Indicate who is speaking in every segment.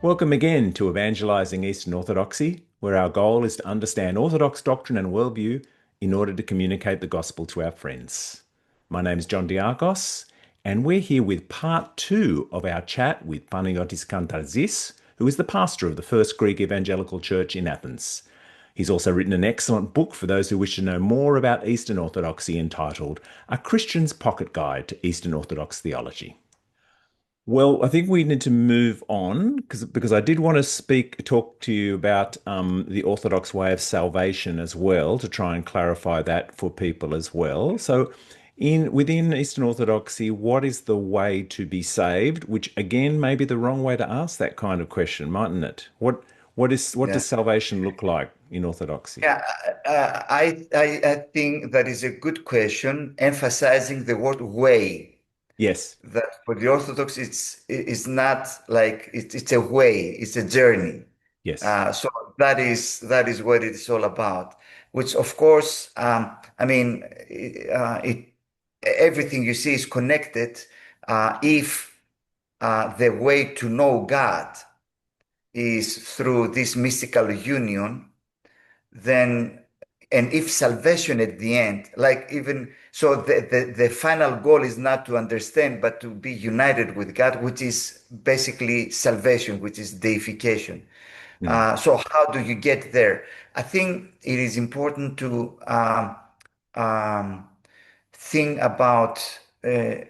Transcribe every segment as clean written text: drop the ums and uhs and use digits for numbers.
Speaker 1: Welcome again to Evangelizing Eastern Orthodoxy, where our goal is to understand Orthodox doctrine and worldview in order to communicate the gospel to our friends. My name is John Diacos, and we're here with part two of our chat with Panagiotis Kantartzis, who is the pastor of the First Greek Evangelical Church in Athens. He's also written an excellent book for those who wish to know more about Eastern Orthodoxy entitled A Christian's Pocket Guide to Eastern Orthodox Theology. Well, I think we need to move on because I did want to talk to you about the Orthodox way of salvation as well, to try and clarify that for people as well. So, within Eastern Orthodoxy, what is the way to be saved? Which again may be the wrong way to ask that kind of question, mightn't it? What
Speaker 2: Yeah,
Speaker 1: does salvation look like in Orthodoxy?
Speaker 2: yeah. I think that is a good question, emphasizing the word way.
Speaker 1: Yes,
Speaker 2: That for the Orthodox, it's not like it's a way, it's a journey.
Speaker 1: yes.
Speaker 2: So that is what it's all about. Which, of course, I mean, everything you see is connected. If the way to know God is through this mystical union, then and if salvation at the end, like even so the final goal is not to understand but to be united with God, which is basically salvation, which is deification.
Speaker 1: Mm.
Speaker 2: So how do you get there? I think it is important to um, think about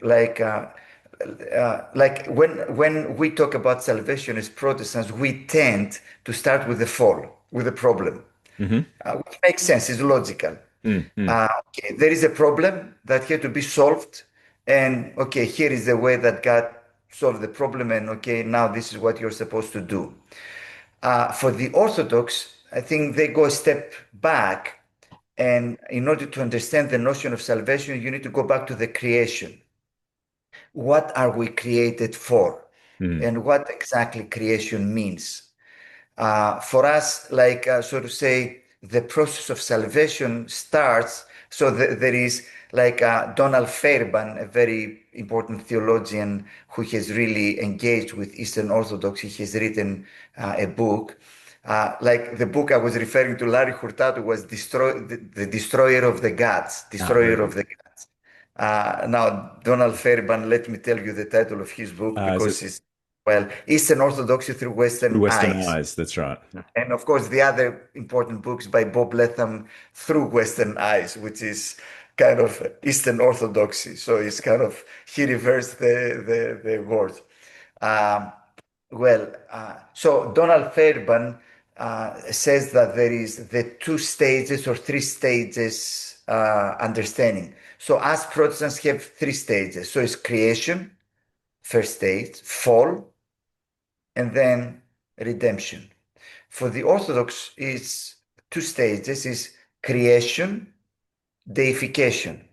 Speaker 2: like when we talk about salvation as Protestants, we tend to start with the fall, with the problem,
Speaker 1: Hmm.
Speaker 2: which makes sense, is logical.
Speaker 1: Mm, mm.
Speaker 2: Okay, there is a problem that had to be solved, and okay, here is the way that God solved the problem, and okay, now this is what you're supposed to do. For the Orthodox, I think they go a step back, and in order to understand the notion of salvation, you need to go back to the creation. What are we created for?
Speaker 1: Mm.
Speaker 2: And what exactly creation means? For us, like so to say, the process of salvation starts. So there is like Donald Fairbairn, a very important theologian who has really engaged with Eastern Orthodoxy. He has written a book. Like the book I was referring to, Larry Hurtado, was the Destroyer of the Gods,
Speaker 1: Ah, very
Speaker 2: Destroyer of
Speaker 1: good.
Speaker 2: the Gods. Now, Donald Fairbairn, let me tell you the title of his book
Speaker 1: Is
Speaker 2: because
Speaker 1: it
Speaker 2: it's, well, Eastern Orthodoxy through
Speaker 1: Through
Speaker 2: Western
Speaker 1: Western
Speaker 2: eyes.
Speaker 1: Eyes? That's right.
Speaker 2: And of course, the other important books by Bob Letham, Through Western Eyes, which is kind of Eastern Orthodoxy. So it's kind of, he reversed the word. Um, so Donald Fairbairn says that there is the two stages or three stages understanding. So us Protestants have three stages. So it's creation, first stage, fall, and then redemption. For the Orthodox, it's two stages, is creation, deification.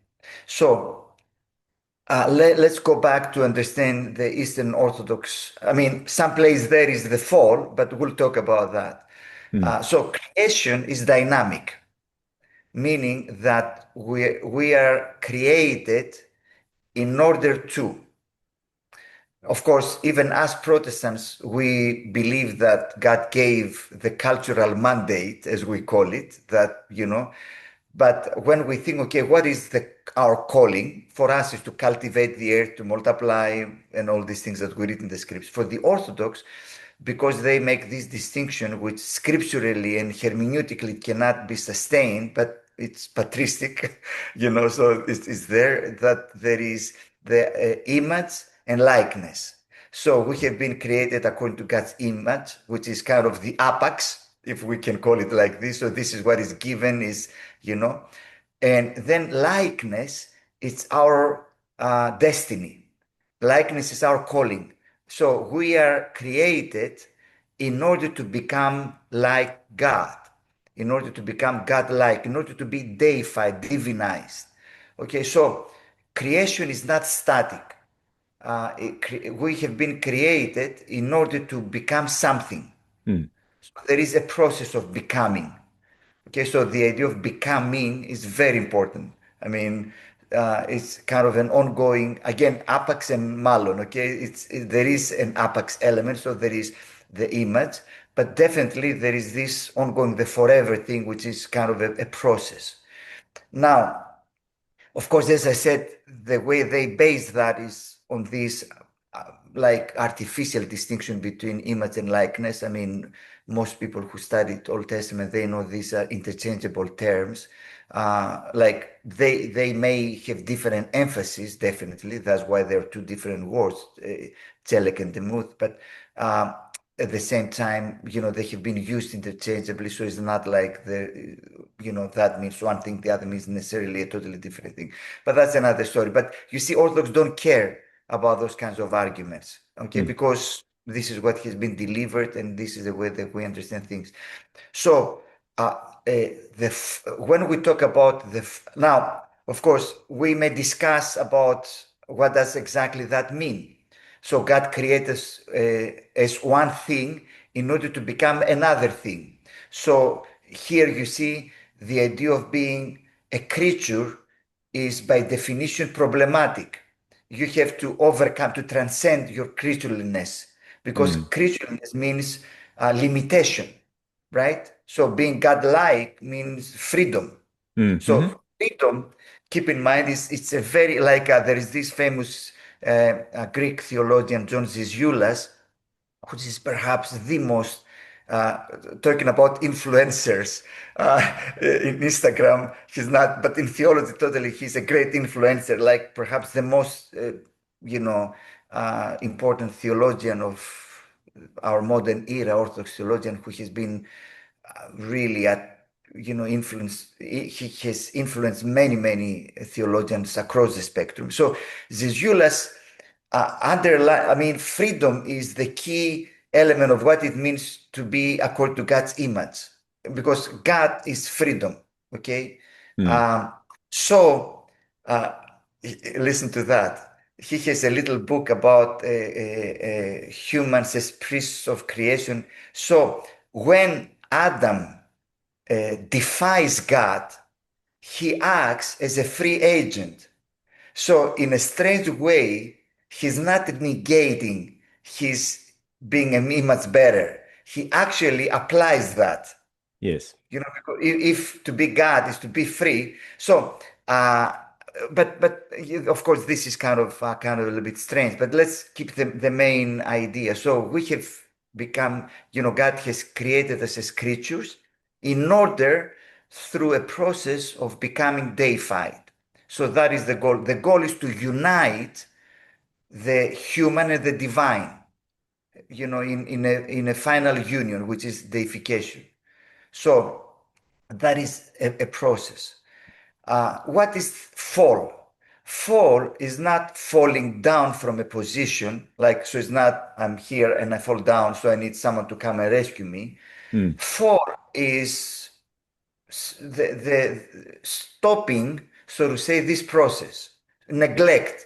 Speaker 2: So let's go back to understand the Eastern Orthodox. I mean, someplace there is the fall, but we'll talk about that.
Speaker 1: Mm.
Speaker 2: So creation is dynamic, meaning that we are created in order to. Of course, even as Protestants, we believe that God gave the cultural mandate, as we call it, but when we think, okay, what is our calling? For us is to cultivate the earth, to multiply, and all these things that we read in the scripts. For the Orthodox, because they make this distinction, which scripturally and hermeneutically cannot be sustained, but it's patristic, so it's there that there is the image and likeness. So we have been created according to God's image, which is kind of the apex, if we can call it like this. So this is what is given, you know, and then likeness, it's our destiny. Likeness is our calling. So we are created in order to become like God, in order to become God-like, in order to be deified, divinized. Okay, so creation is not static. We have been created in order to become something.
Speaker 1: Mm.
Speaker 2: So there is a process of becoming. Okay, so the idea of becoming is very important. I mean, it's kind of an ongoing, again, apax and malon. Okay, there is an apax element. So there is the image, but definitely there is this ongoing, the forever thing, which is kind of a process. Now, of course, as I said, the way they base that is on this like artificial distinction between image and likeness. I mean, most people who studied Old Testament, they know these are interchangeable terms. Like they may have different emphasis, definitely. That's why there are two different words, Chelek and Demuth. But at the same time, they have been used interchangeably. So it's not like that means one thing, the other means necessarily a totally different thing. But that's another story. But you see, Orthodox don't care about those kinds of arguments, okay? Because this is what has been delivered, and this is the way that we understand things. So when we talk about now, of course, we may discuss about what does exactly that mean. So God created us as one thing in order to become another thing. So here you see the idea of being a creature is by definition problematic. You have to overcome, to transcend your creatureliness, because creatureliness means limitation, right? So being godlike means freedom. So freedom, keep in mind, it's a very, like there is this famous Greek theologian, John Zizioulas, which is perhaps the most talking about influencers in Instagram. He's not, but in theology, totally, he's a great influencer, like perhaps the most, important theologian of our modern era, Orthodox theologian, who has been really influenced. He has influenced many theologians across the spectrum. So Zizioulas freedom is the key element of what it means to be according to God's image, because God is freedom. Okay. So listen to that. He has a little book about humans as priests of creation. So when Adam defies God, he acts as a free agent. So in a strange way, he's not negating his being an image bearer. He actually applies that.
Speaker 1: Yes.
Speaker 2: Because if to be God is to be free. So, but of course, this is kind of a little bit strange. But let's keep the main idea. So we have become, God has created us as creatures in order, through a process of becoming deified. So that is the goal. The goal is to unite the human and the divine, in a final union, which is deification. So that is a process. What is fall? Fall is not falling down from a position, so it's not I'm here and I fall down, so I need someone to come and rescue me. Fall is the stopping, so to say, this process, neglect.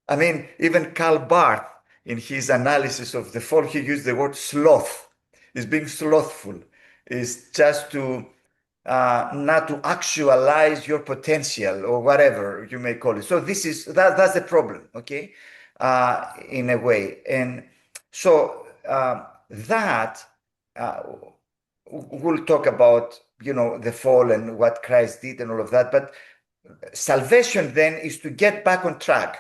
Speaker 2: I mean, even Karl Barth, in his analysis of the fall, he used the word sloth. Is being slothful, is just to not to actualize your potential or whatever you may call it. So that's the problem, okay, in a way. And so that we'll talk about, the fall and what Christ did and all of that. But salvation then is to get back on track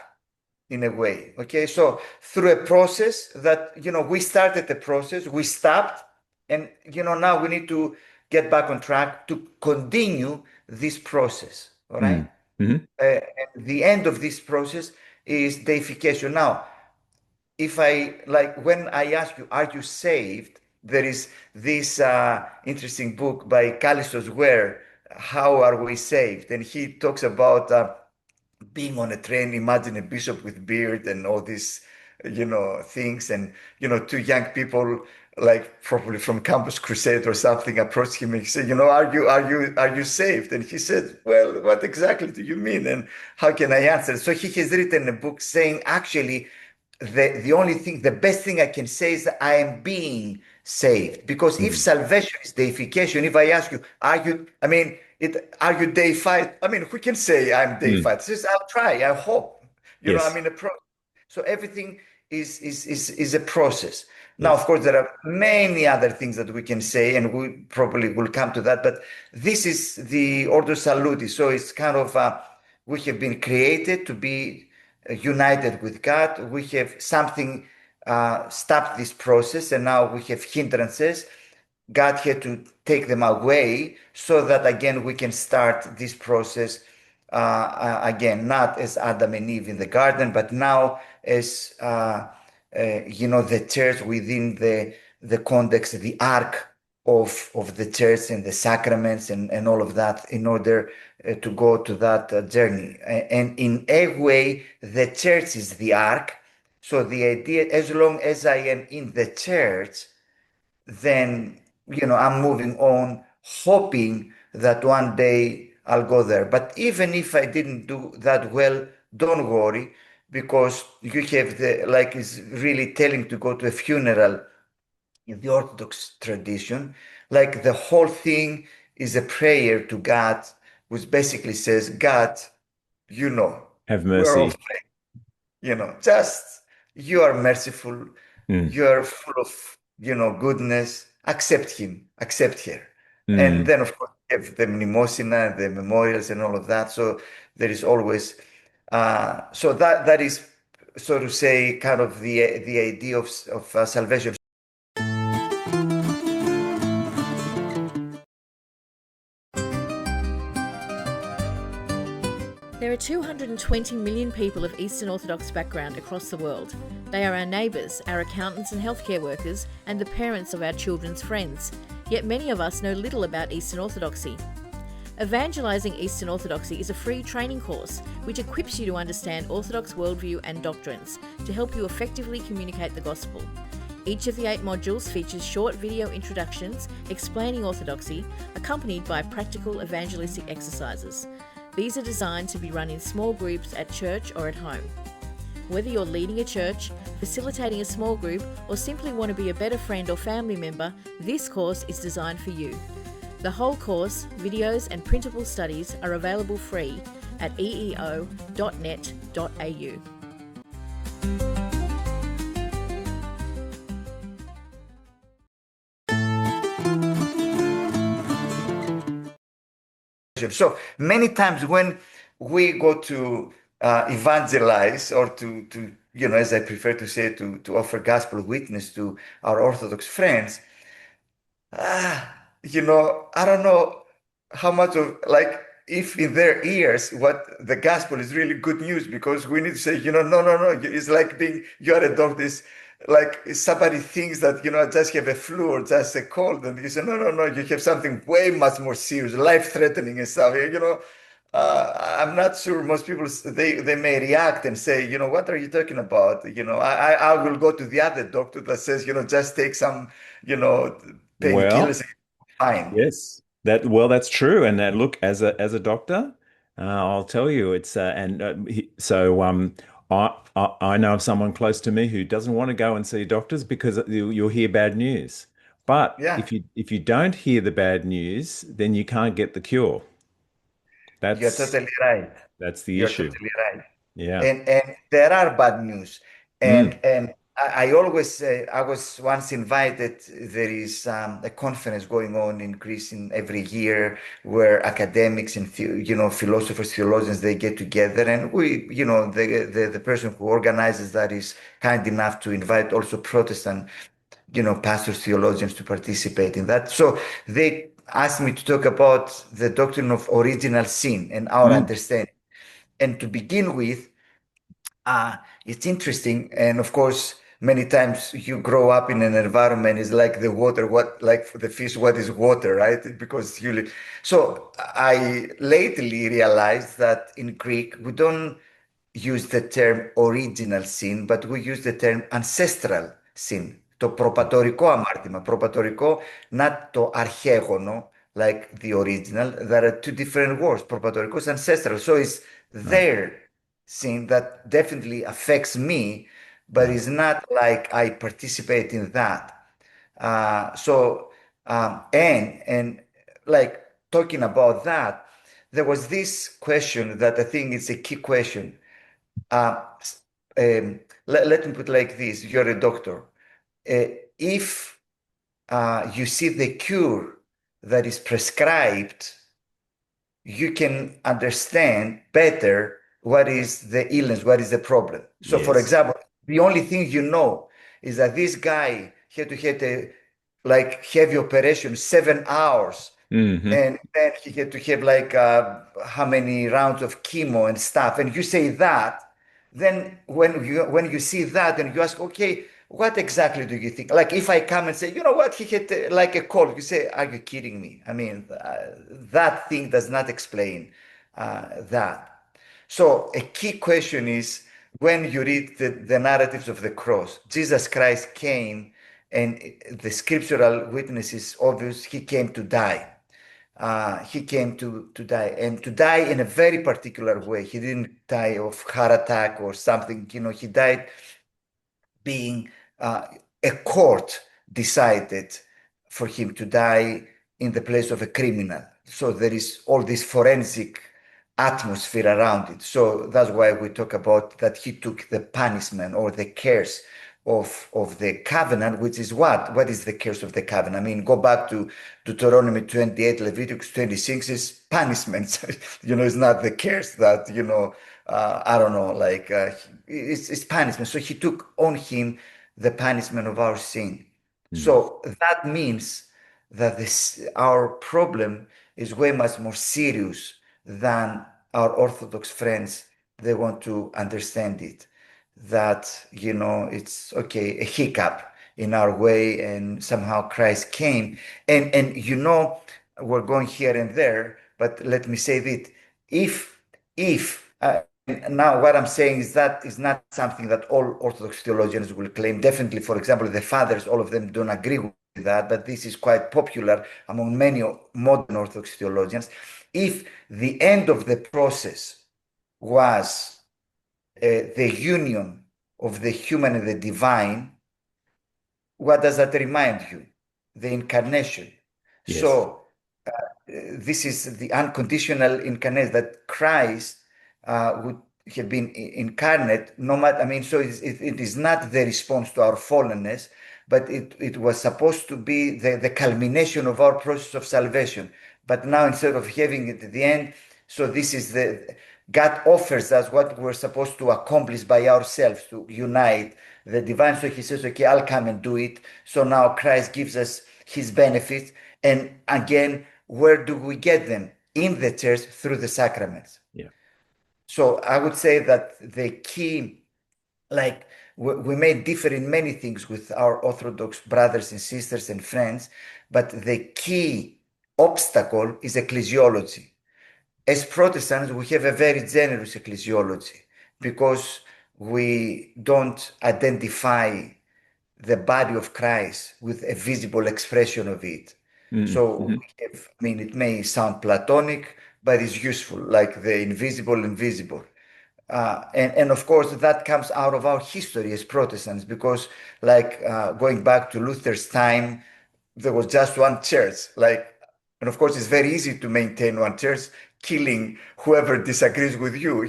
Speaker 2: in a way. Okay. So through a process that, we started the process, we stopped, and, now we need to get back on track to continue this process. All right. And the end of this process is deification. Now, when I ask you, are you saved? There is this interesting book by Callistos Ware, How Are We Saved? And he talks about being on a train. Imagine a bishop with beard and all these, things. And, two young people, like probably from Campus Crusade or something, approached him and said, are you saved? And he said, well, what exactly do you mean? And how can I answer? So he has written a book saying, actually, the only thing, the best thing I can say is that I am being saved. Because if salvation is deification, if I ask you, are you deified? I mean, who can say I'm deified? Says, I'll try, I hope.
Speaker 1: Yes.
Speaker 2: I'm in a process. So everything is a process. Now, of
Speaker 1: Yes.
Speaker 2: course, there are many other things that we can say, and we probably will come to that. But this is the Ordo Salutis, so it's kind of we have been created to be united with God. We have something stopped this process, and now we have hindrances. God had to take them away so that again we can start this process again, not as Adam and Eve in the garden, but now as the church within the context, the ark of the church and the sacraments and all of that, in order to go to that journey. And in a way, the church is the ark. So the idea, as long as I am in the church, then I'm moving on, hoping that one day I'll go there. But even if I didn't do that well, don't worry, because you have like it's really telling to go to a funeral in the Orthodox tradition. Like the whole thing is a prayer to God, which basically says, God, you know,
Speaker 1: Have
Speaker 2: we're all,
Speaker 1: mercy.
Speaker 2: just you are merciful,
Speaker 1: Mm.
Speaker 2: you are full of, goodness. Accept him, accept her. And
Speaker 1: Mm.
Speaker 2: then, of course, you have the mnemosina, the memorials, and all of that. So there is always, so that is, so to say, kind of the idea of salvation.
Speaker 3: There are 220 million people of Eastern Orthodox background across the world. They are our neighbours, our accountants and healthcare workers, and the parents of our children's friends. Yet many of us know little about Eastern Orthodoxy. Evangelising Eastern Orthodoxy is a free training course which equips you to understand Orthodox worldview and doctrines to help you effectively communicate the gospel. Each of the 8 modules features short video introductions explaining Orthodoxy, accompanied by practical evangelistic exercises. These are designed to be run in small groups at church or at home. Whether you're leading a church, facilitating a small group, or simply want to be a better friend or family member, this course is designed for you. The whole course, videos and printable studies are available free at eeo.net.au.
Speaker 2: So many times when we go to evangelize or as I prefer to say, to offer gospel witness to our Orthodox friends, I don't know how much of like if in their ears what the gospel is really good news, because we need to say, no. It's like being you're a doctor. Is like somebody thinks that I just have a flu or just a cold, and you say, no, you have something way much more serious, life-threatening and stuff. I'm not sure most people they may react and say, what are you talking about? I will go to the other doctor that says, just take some, you know,
Speaker 1: Well,
Speaker 2: painkillers. Fine.
Speaker 1: yes. That's true. And look, as a doctor, I'll tell you, it's I know of someone close to me who doesn't want to go and see doctors because you'll hear bad news. But
Speaker 2: Yeah,
Speaker 1: if you don't hear the bad news, then you can't get the cure.
Speaker 2: you're
Speaker 1: That's
Speaker 2: totally right.
Speaker 1: that's the
Speaker 2: You're
Speaker 1: issue.
Speaker 2: totally right.
Speaker 1: Yeah.
Speaker 2: And there are bad news.
Speaker 1: Mm.
Speaker 2: And I always say, I was once invited, there is a conference going on in Greece in every year where academics and philosophers, theologians, they get together, and we, the person who organizes that is kind enough to invite also Protestant, pastors, theologians to participate in that. So they asked me to talk about the doctrine of original sin and our
Speaker 1: Mm.
Speaker 2: understanding. And to begin with, it's interesting. And of course, many times you grow up in an environment is like the water, what like for the fish, what is water, right? Because so I lately realized that in Greek, we don't use the term original sin, but we use the term ancestral sin. Το προπατορικό αμάρτημα. Προπατορικό, not το αρχαίγωνο, like the original. There are two different words. Προπατορικό is ancestral. So it's
Speaker 1: Right.
Speaker 2: their sin that definitely affects me, but
Speaker 1: Right.
Speaker 2: it's not like I participate in that. And like talking about that, there was this question that I think is a key question. Uh, let me put it like this. You're a doctor. If you see the cure that is prescribed, you can understand better what is the illness, what is the problem. So, for
Speaker 1: Yes.
Speaker 2: example, the only thing you know is that this guy had to have a heavy operation, 7 hours,
Speaker 1: Hmm.
Speaker 2: and then he had to have how many rounds of chemo and stuff. And you say that, then when you see that and you ask, okay, what exactly do you think? Like if I come and say, you know what, he had like a cold, you say, are you kidding me? I mean, that thing does not explain that. So a key question is when you read the narratives of the cross, Jesus Christ came, and the scriptural witness is obvious. He came to die. He came to die, and to die in a very particular way. He didn't die of heart attack or something. He died being a court decided for him to die in the place of a criminal. So there is all this forensic atmosphere around it. So that's why we talk about that he took the punishment or the curse of the covenant, which is what? What is the curse of the covenant? I mean, go back to Deuteronomy 28, Leviticus 26 is punishments. It's not the curse that, I don't know, it's punishment. So he took on him the punishment of our sin. So that means that our problem is way much more serious than our Orthodox friends. They want to understand it. That, it's okay, a hiccup in our way, and somehow Christ came. And we're going here and there, but let me say that if now what I'm saying is that is not something that all Orthodox theologians will claim. Definitely, for example, the fathers, all of them don't agree with that, but this is quite popular among many modern Orthodox theologians. If the end of the process was the union of the human and the divine, what does that remind you? The incarnation.
Speaker 1: Yes.
Speaker 2: So this is the unconditional incarnation, that Christ would have been incarnate, no matter, I mean, so it is not the response to our fallenness, but it was supposed to be the culmination of our process of salvation. But now, instead of having it at the end, so this is God offers us what we're supposed to accomplish by ourselves, to unite the divine. So he says, okay, I'll come and do it. So now Christ gives us his benefits. And again, where do we get them? In the church, through the sacraments.
Speaker 1: Yeah.
Speaker 2: So I would say that the key, we may differ in many things with our Orthodox brothers and sisters and friends, but the key obstacle is ecclesiology. As Protestants, we have a very generous ecclesiology because we don't identify the body of Christ with a visible expression of it. So it may sound Platonic, but it's useful, like the invisible and visible. And of course, that comes out of our history as Protestants, because going back to Luther's time, there was just one church. And of course, it's very easy to maintain one church, killing whoever disagrees with you,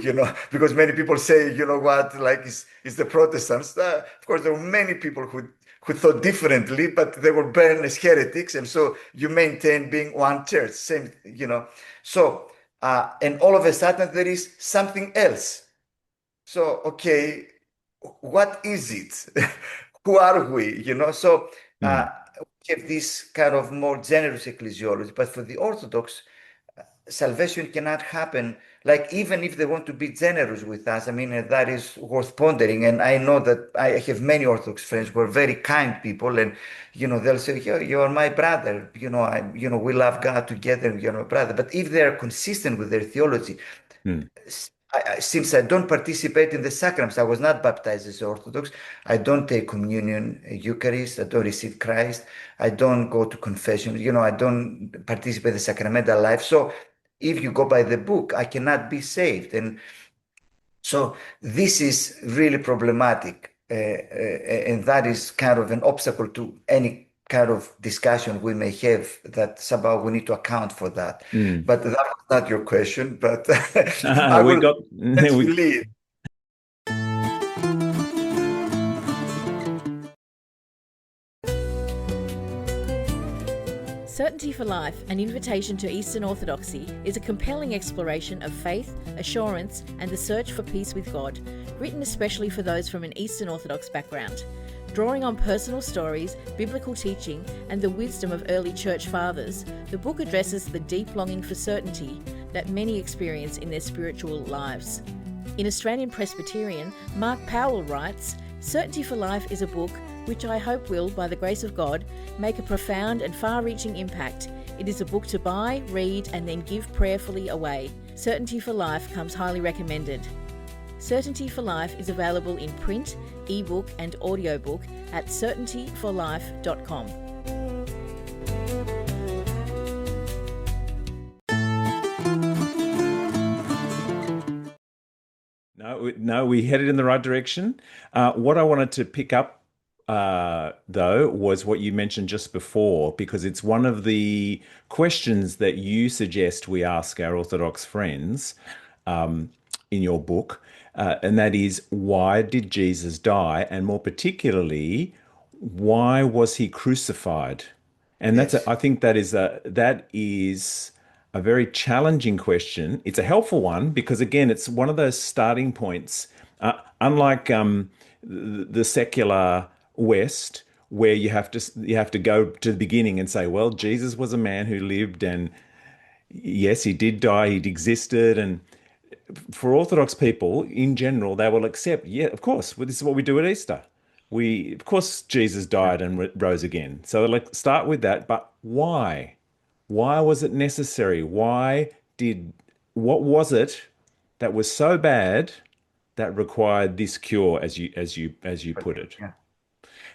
Speaker 2: because many people say, it's the Protestants. Of course, there were many people who thought differently, but they were burned as heretics. And so you maintain being one church, same, So, and all of a sudden there is something else. So, okay, what is it? Who are we? So we have this kind of more generous ecclesiology, but for the Orthodox, salvation cannot happen. Even if they want to be generous with us, I mean, that is worth pondering. And I know that I have many Orthodox friends who are very kind people, and they'll say, you are my brother. We love God together. You're my brother. But if they are consistent with their theology, since I don't participate in the sacraments, I was not baptized as Orthodox. I don't take communion, Eucharist. I don't receive Christ. I don't go to confession. I don't participate in the sacramental life. So if you go by the book, I cannot be saved. And so this is really problematic. And that is kind of an obstacle to any kind of discussion we may have, that somehow we need to account for that. But that was not your question, but I will let you lead.
Speaker 3: Certainty for Life, an invitation to Eastern Orthodoxy, is a compelling exploration of faith, assurance, and the search for peace with God, written especially for those from an Eastern Orthodox background. Drawing on personal stories, biblical teaching, and the wisdom of early church fathers, the book addresses the deep longing for certainty that many experience in their spiritual lives. In Australian Presbyterian, Mark Powell writes, "Certainty for Life is a book which I hope will, by the grace of God, make a profound and far-reaching impact. It is a book to buy, read, and then give prayerfully away. Certainty for Life comes highly recommended." Certainty for Life is available in print, ebook, and audiobook at certaintyforlife.com.
Speaker 1: No, we headed in the right direction. What I wanted to pick up, though, was what you mentioned just before, because it's one of the questions that you suggest we ask our Orthodox friends in your book, and that is, why did Jesus die? And more particularly, why was he crucified? And
Speaker 2: Yes.
Speaker 1: I think that is a very challenging question. It's a helpful one because, again, it's one of those starting points. Unlike the secular West, where you have to go to the beginning and say, well, Jesus was a man who lived, and yes, he did die, he'd existed. And for Orthodox people in general, they will accept, yeah, of course, well, this is what we do at Easter. Of course, Jesus died and rose again. So let's start with that. But why? Why was it necessary? What was it that was so bad that required this cure, as you put it?
Speaker 2: Yeah.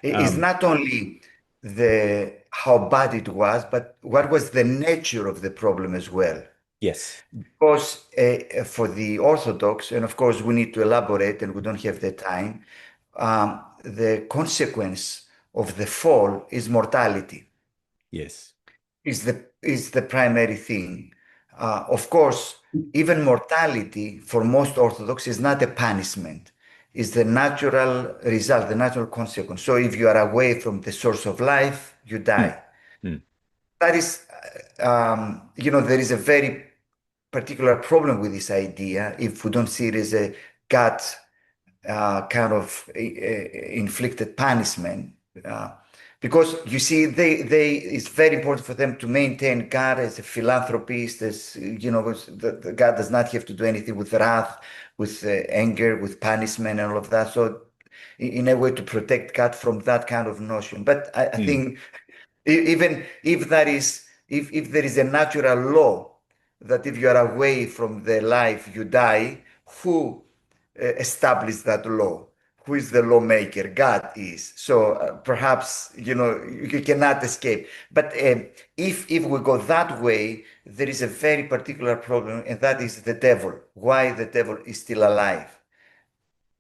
Speaker 2: It's not only how bad it was, but what was the nature of the problem as well.
Speaker 1: Yes.
Speaker 2: Because for the Orthodox, and of course we need to elaborate, and we don't have the time, the consequence of the fall is mortality.
Speaker 1: Yes.
Speaker 2: Is the primary thing. Of course, even mortality for most Orthodox is not a punishment. Is the natural result, the natural consequence. So if you are away from the source of life, you die. That is, there is a very particular problem with this idea if we don't see it as a God kind of inflicted punishment. Because you see, it's very important for them to maintain God as a philanthropist, as God does not have to do anything with wrath, with anger, with punishment, and all of that. So, in a way, to protect God from that kind of notion. But I think even if there is a natural law that if you are away from the life, you die, who established that law? Who is the lawmaker? God is. So perhaps, you cannot escape. But if we go that way, there is a very particular problem, and that is the devil. Why the devil is still alive?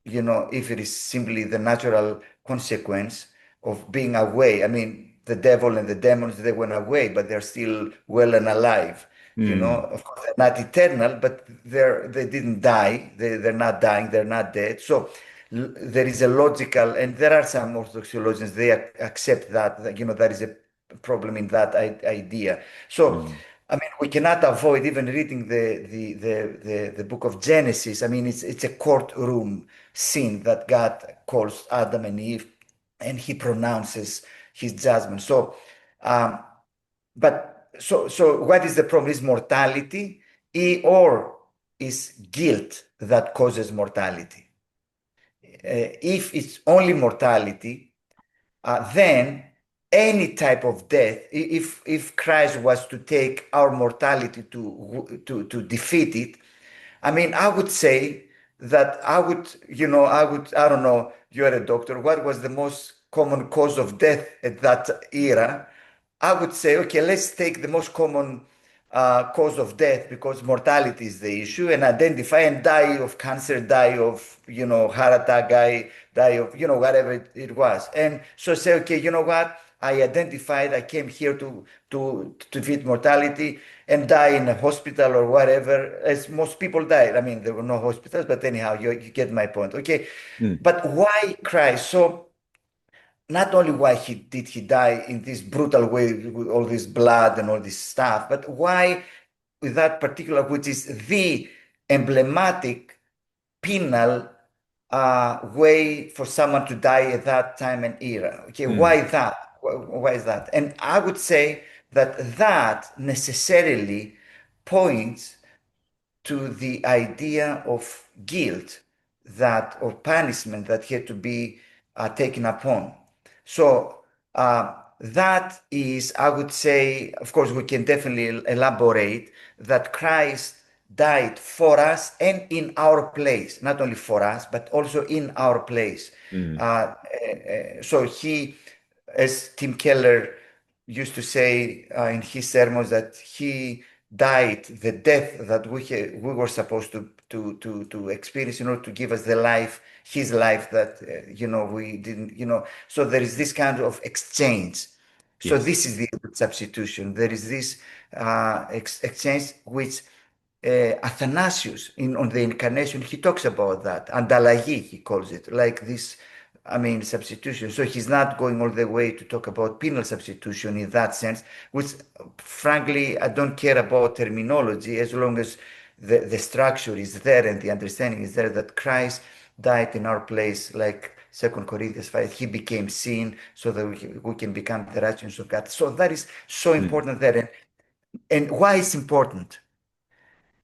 Speaker 2: If it is simply the natural consequence of being away. I mean, the devil and the demons, they went away, but they're still well and alive. Of course, they're not eternal, but they didn't die. They're not dying. They're not dead. So there is a logical, and there are some Orthodox theologians, they accept that there is a problem in that idea. So, I mean, we cannot avoid even reading the book of Genesis. I mean, it's a courtroom scene that God calls Adam and Eve, and he pronounces his judgment. So, so what is the problem? Is mortality, or is guilt that causes mortality? If it's only mortality, then any type of death, if Christ was to take our mortality to defeat it, I mean, I would say that I don't know, you're a doctor, what was the most common cause of death at that era? I would say, okay, let's take the most common cause of death, because mortality is the issue, and identify and die of cancer, die of, heart attack, die of, whatever it was. And so say, okay, you know what? I identified, I came here to defeat mortality and die in a hospital or whatever, as most people died. I mean, there were no hospitals, but anyhow, you get my point. Okay. But why Christ? So not only why he die in this brutal way with all this blood and all this stuff, but why with that particular, which is the emblematic penal way for someone to die at that time and era. Okay, why that? Why is that? And I would say that that necessarily points to the idea of guilt that or punishment that had to be taken upon. So that is, I would say, of course, we can definitely elaborate that Christ died for us and in our place, not only for us, but also in our place. So he, as Tim Keller used to say in his sermons, that he died the death that we were supposed to experience in order to give us the life, his life that we didn't, so there is this kind of exchange. So
Speaker 1: Yes.
Speaker 2: this is the substitution. There is this exchange which Athanasius on the Incarnation, he talks about that. Ανταλλαγή, he calls it, like this, substitution. So he's not going all the way to talk about penal substitution in that sense, which frankly, I don't care about terminology as long as the structure is there and the understanding is there that Christ died in our place, like 2 Corinthians 5, he became sin so that we can become the righteousness of God. So that is so important there. And why it's important?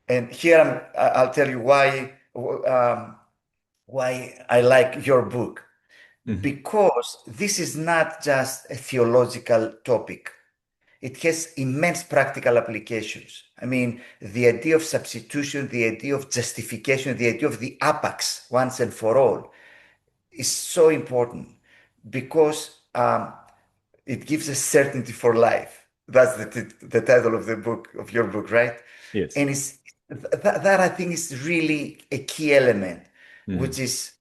Speaker 2: And here I'll tell you why I like your book. Because this is not just a theological topic. It has immense practical applications. The idea of substitution, the idea of justification, the idea of the apax, once and for all, is so important because it gives us certainty for life. That's the title of the book, of your book, right?
Speaker 1: Yes.
Speaker 2: And that I think is really a key element, which is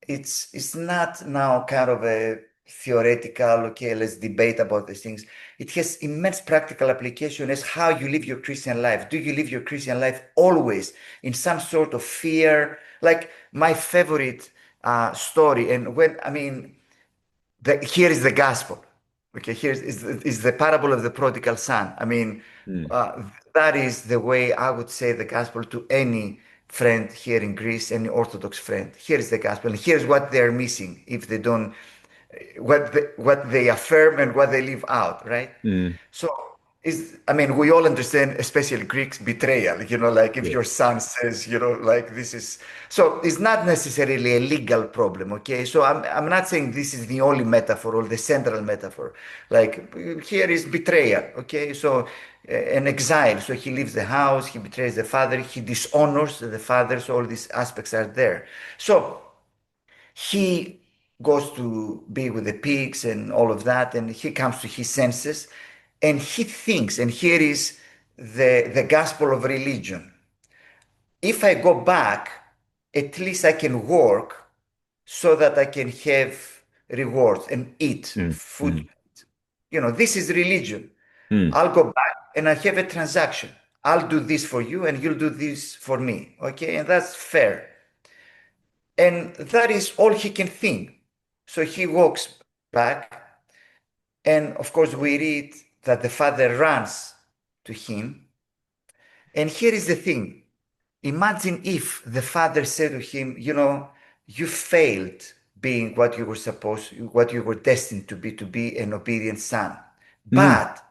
Speaker 2: it's not now kind of a theoretical, okay, let's debate about these things. It has immense practical application as how you live your Christian life. Do you live your Christian life always in some sort of fear? Like my favorite story, and here is the gospel. Okay, here is the parable of the prodigal son. That is the way I would say the gospel to any friend here in Greece, any Orthodox friend. Here is the gospel, and here's what they're missing if they don't, what they affirm and what they leave out, right? So we all understand, especially Greeks, betrayal, like if your son says, like this is, so it's not necessarily a legal problem, okay? So I'm not saying this is the only metaphor or the central metaphor. Like here is betrayal, okay? So an exile, so he leaves the house, he betrays the father, he dishonors the father, so all these aspects are there. So he goes to be with the pigs and all of that, and he comes to his senses, and he thinks, and here is the gospel of religion. If I go back, at least I can work so that I can have rewards and eat food. This is religion. I'll go back and I have a transaction. I'll do this for you and you'll do this for me. Okay, and that's fair. And that is all he can think. So he walks back, and of course we read that the father runs to him. And here is the thing. Imagine if the father said to him, you failed being what you were destined to be an obedient son. But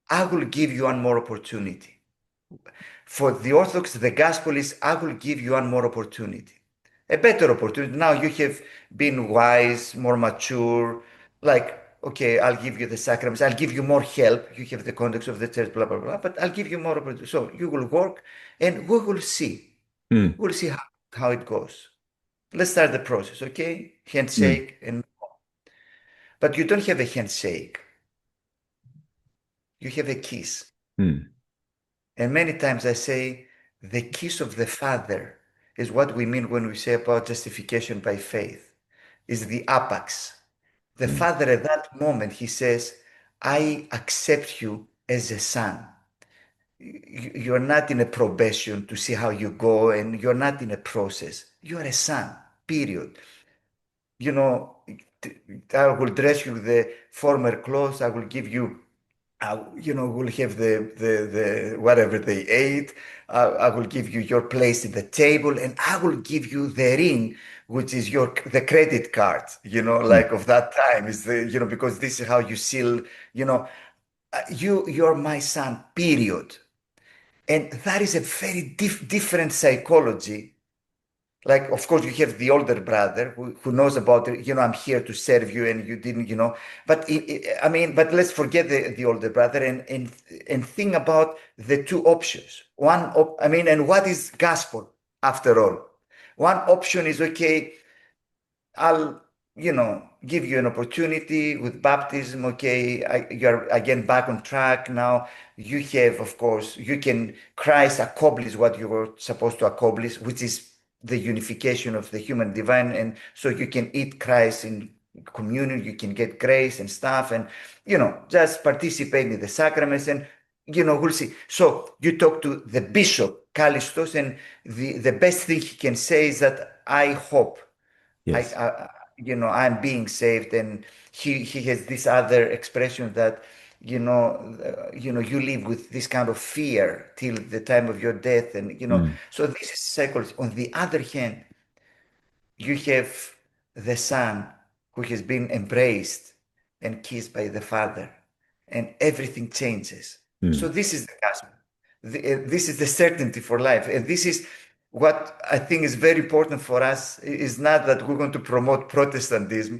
Speaker 2: I will give you one more opportunity. For the Orthodox, the gospel is, I will give you one more opportunity. A better opportunity. Now you have been wise, more mature, like, okay, I'll give you the sacraments, I'll give you more help. You have the context of the church, blah, blah, blah, but I'll give you more opportunity. So you will work and we will see. We'll see how it goes. Let's start the process, okay? Handshake but you don't have a handshake. You have a kiss. And many times I say the kiss of the Father is what we mean when we say about justification by faith, is the apax. The Father at that moment, he says, I accept you as a son. You're not in a probation to see how you go, and you're not in a process. You are a son, period. 10 I will dress you the former clothes. I will give you, we'll have the whatever they ate. I will give you your place at the table, and I will give you the ring, which is the credit card,
Speaker 1: Mm.
Speaker 2: like of that time is because this is how you seal, you know, you're my son, period. And that is a very different psychology. Like, of course, you have the older brother who knows about it. I'm here to serve you, and you didn't, But I mean, but let's forget the older brother and think about the two options. I mean, and what is gospel after all? One option is okay. I'll, give you an opportunity with baptism. Okay, you're again back on track now. You have, of course, Christ accomplish what you were supposed to accomplish, which is the unification of the human divine. And so you can eat Christ in communion, you can get grace and stuff, and, just participate in the sacraments, and, we'll see. So you talk to the bishop, Callistos, and the best thing he can say is that I hope.
Speaker 1: Yes.
Speaker 2: I'm being saved, and he has this other expression that, you live with this kind of fear till the time of your death, and
Speaker 1: Mm.
Speaker 2: so this is psychology. On the other hand, you have the son who has been embraced and kissed by the father, and everything changes. So
Speaker 1: Mm.
Speaker 2: this is the gospel. This is the certainty for life, and this is what I think is very important for us. Is not that we're going to promote Protestantism.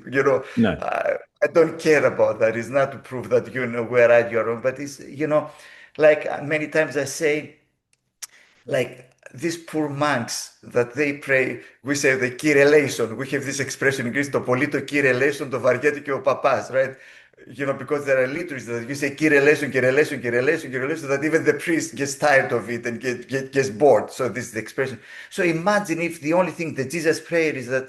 Speaker 1: No.
Speaker 2: I don't care about that. It's not to prove that we're right, you're wrong, but it's like many times I say, like these poor monks that they pray, we say the Kyrie eleison. We have this expression in Greece, το πολύ το Kyrie eleison, το βαριέται και ο παπάς, right? Because there are liturgies that you say Kyrie eleison, Kyrie eleison, Kyrie eleison, Kyrie eleison, that even the priest gets tired of it and gets bored. So this is the expression. So imagine if the only thing that Jesus prayed is that,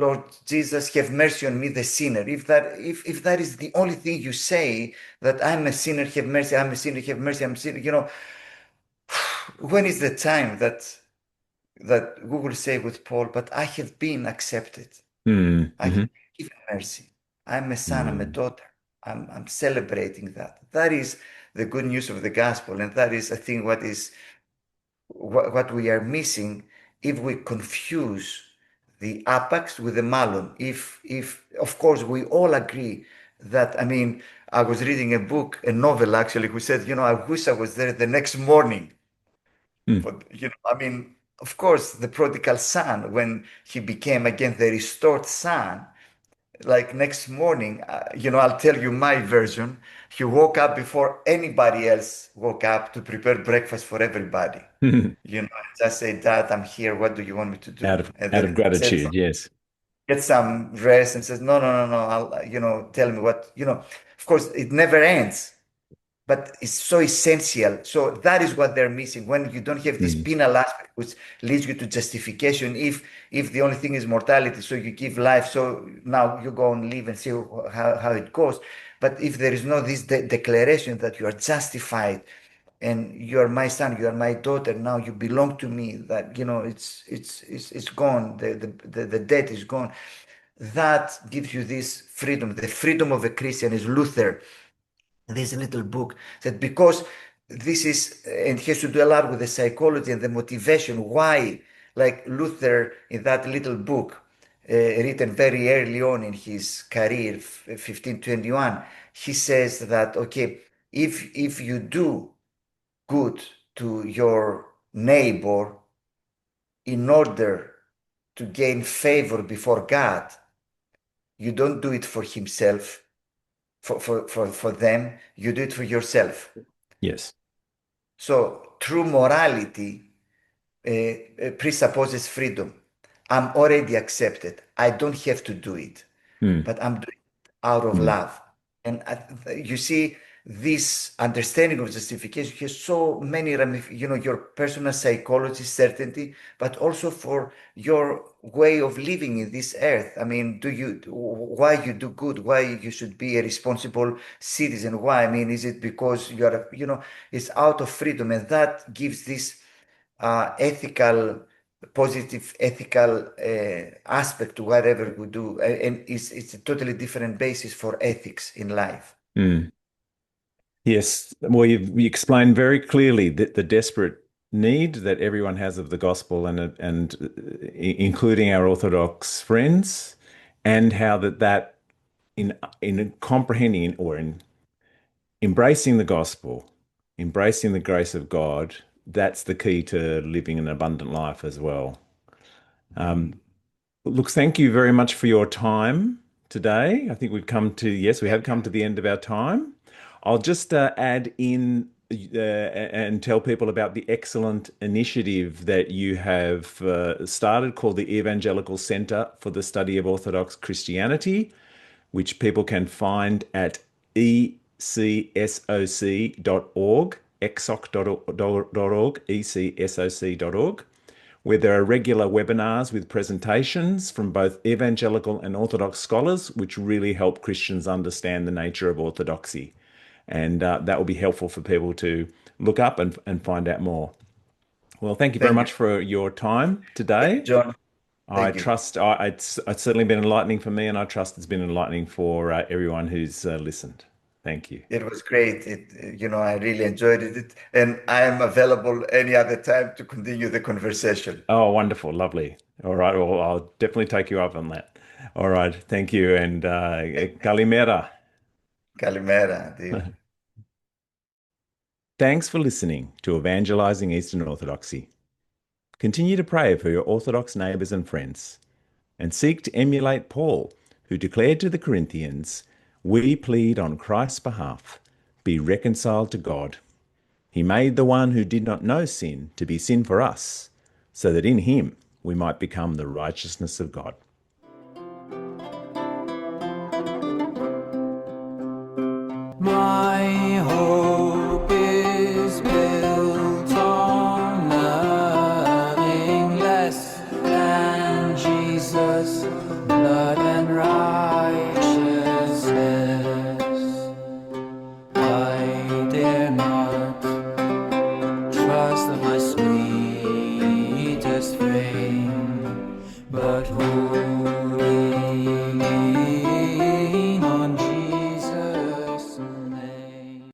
Speaker 2: Lord Jesus, have mercy on me, the sinner. If that is the only thing you say, that I'm a sinner, have mercy, I'm a sinner, have mercy, I'm a sinner, when is the time that we will say with Paul, but I have been accepted.
Speaker 1: Mm.
Speaker 2: I have
Speaker 1: Hmm.
Speaker 2: been given mercy. I'm a son, I'm a
Speaker 1: Mm.
Speaker 2: daughter. I'm celebrating that. That is the good news of the gospel. And that is, I think, what we are missing if we confuse the apax with the malon. If of course we all agree that, I mean, I was reading a novel actually, who said, I wish I was there the next morning.
Speaker 1: Mm.
Speaker 2: But I mean, of course, the prodigal son, when he became again the restored son, like next morning, I'll tell you my version. He woke up before anybody else woke up to prepare breakfast for everybody. Just say, Dad, I'm here. What do you want me to do? And
Speaker 1: Out
Speaker 2: then
Speaker 1: of
Speaker 2: he said,
Speaker 1: gratitude, yes.
Speaker 2: get some rest, and says, no, no, no, no. Tell me what, of course, it never ends, but it's so essential. So that is what they're missing when you don't have this
Speaker 1: Mm.
Speaker 2: penal aspect, which leads you to justification. If the only thing is mortality, so you give life, so now you go and live and see how it goes. But if there is no this declaration that you are justified, and you are my son, you are my daughter, now you belong to me, that it's gone, the debt is gone. That gives you this freedom. The freedom of a Christian is Luther, this little book, that because this is, and it has to do a lot with the psychology and the motivation why, like Luther in that little book, written very early on in his career, 1521, he says that, okay, if you do good to your neighbor in order to gain favor before God, you don't do it for himself, for them, you do it for yourself.
Speaker 1: Yes.
Speaker 2: So true morality presupposes freedom. I'm already accepted. I don't have to do it,
Speaker 1: Mm.
Speaker 2: but I'm doing it out of
Speaker 1: Mm.
Speaker 2: love. And you see, this understanding of justification has so many, your personal psychology, certainty, but also for your way of living in this earth. I mean, why you do good, why you should be a responsible citizen? Why? I mean, is it because you are, it's out of freedom, and that gives this ethical positive ethical aspect to whatever we do, and it's a totally different basis for ethics in life.
Speaker 1: Yes, well, you explained very clearly that the desperate need that everyone has of the gospel, and including our Orthodox friends, and how that in comprehending or in embracing the gospel, embracing the grace of God, that's the key to living an abundant life as well. Look, thank you very much for your time today. I think we have come to the end of our time. I'll just add in and tell people about the excellent initiative that you have started called the Evangelical Center for the Study of Orthodox Christianity, which people can find at ecsoc.org, exoc.org, ecsoc.org, where there are regular webinars with presentations from both evangelical and Orthodox scholars, which really help Christians understand the nature of Orthodoxy. And that will be helpful for people to look up and find out more. Well, thank you very much for your time today.
Speaker 2: John.
Speaker 1: I trust it's certainly been enlightening for me, and I trust it's been enlightening for everyone who's listened. Thank you.
Speaker 2: It was great. I really enjoyed it, and I am available any other time to continue the conversation.
Speaker 1: Oh, wonderful, lovely. All right, well, I'll definitely take you up on that. All right, thank you, and kalimera.
Speaker 2: Kalimera, dude.
Speaker 1: Thanks for listening to Evangelizing Eastern Orthodoxy. Continue to pray for your Orthodox neighbors and friends, and seek to emulate Paul, who declared to the Corinthians, "We plead on Christ's behalf, be reconciled to God. He made the one who did not know sin to be sin for us, so that in him we might become the righteousness of God."
Speaker 4: My hope